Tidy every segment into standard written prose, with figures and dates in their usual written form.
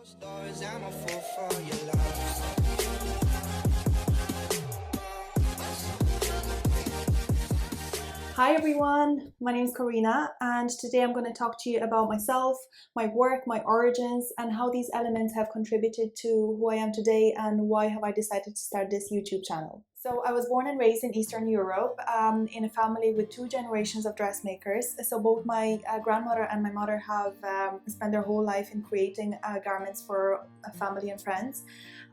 Stars, I'm a fool for your love. Hi everyone, my name is Corina and today I'm going to talk to you about myself, my work, my origins and how these elements have contributed to who I am today and why have I decided to start this YouTube channel. So I was born and raised in Eastern Europe in a family with two generations of dressmakers. So both my grandmother and my mother have spent their whole life in creating garments for family and friends,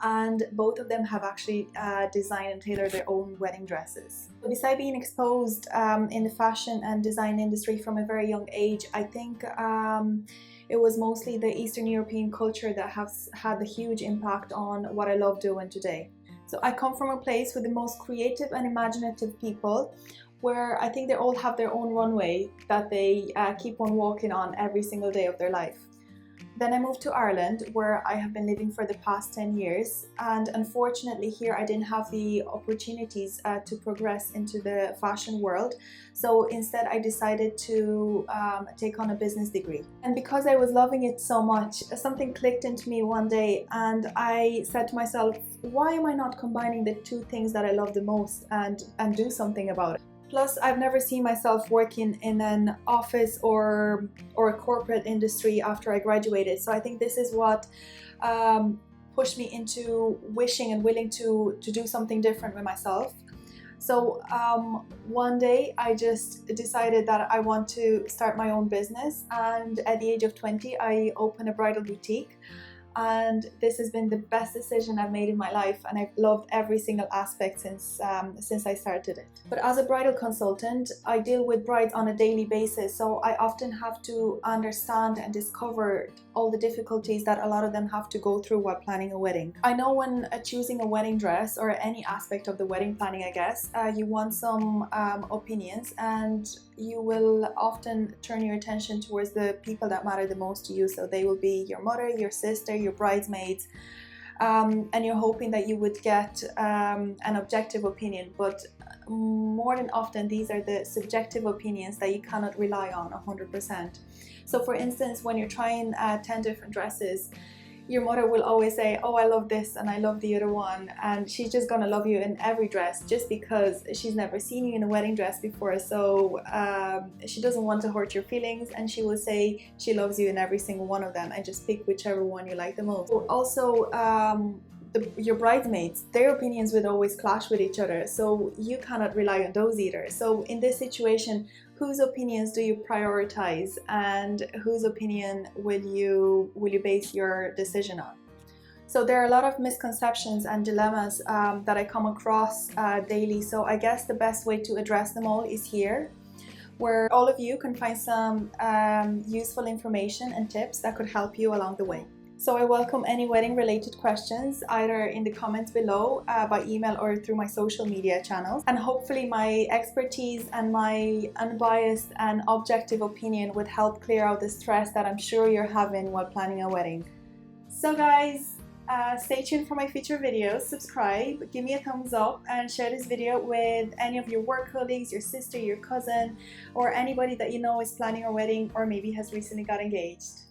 and both of them have actually designed and tailored their own wedding dresses. So besides being exposed in the fashion and design industry from a very young age, I think it was mostly the Eastern European culture that has had a huge impact on what I love doing today. So I come from a place with the most creative and imaginative people, where I think they all have their own runway that they keep on walking on every single day of their life. Then I moved to Ireland, where I have been living for the past 10 years, and unfortunately here I didn't have the opportunities to progress into the fashion world, so instead I decided to take on a business degree. And because I was loving it so much, something clicked into me one day and I said to myself, why am I not combining the two things that I love the most and do something about it? Plus, I've never seen myself working in an office or a corporate industry after I graduated. So I think this is what pushed me into wishing and willing to do something different with myself. So one day I just decided that I want to start my own business, and at the age of 20 I opened a bridal boutique. And this has been the best decision I've made in my life, and I've loved every single aspect since I started it. But as a bridal consultant, I deal with brides on a daily basis, so I often have to understand and discover all the difficulties that a lot of them have to go through while planning a wedding. I know when choosing a wedding dress or any aspect of the wedding planning, I guess, you want some opinions, and you will often turn your attention towards the people that matter the most to you. So they will be your mother, your sister, your bridesmaids, and you're hoping that you would get an objective opinion, but more than often these are the subjective opinions that you cannot rely on 100%. So for instance, when you're trying 10 different dresses, your mother will always say, oh, I love this and I love the other one, and she's just gonna love you in every dress just because she's never seen you in a wedding dress before. So she doesn't want to hurt your feelings, and she will say she loves you in every single one of them, and just pick whichever one you like the most. Also, your bridesmaids, their opinions would always clash with each other, so you cannot rely on those either. So in this situation, whose opinions do you prioritize, and whose opinion will you base your decision on? So there are a lot of misconceptions and dilemmas that I come across daily, so I guess the best way to address them all is here, where all of you can find some useful information and tips that could help you along the way. So I welcome any wedding related questions either in the comments below, by email, or through my social media channels. And hopefully my expertise and my unbiased and objective opinion would help clear out the stress that I'm sure you're having while planning a wedding. So guys, stay tuned for my future videos, subscribe, give me a thumbs up, and share this video with any of your work colleagues, your sister, your cousin, or anybody that you know is planning a wedding or maybe has recently got engaged.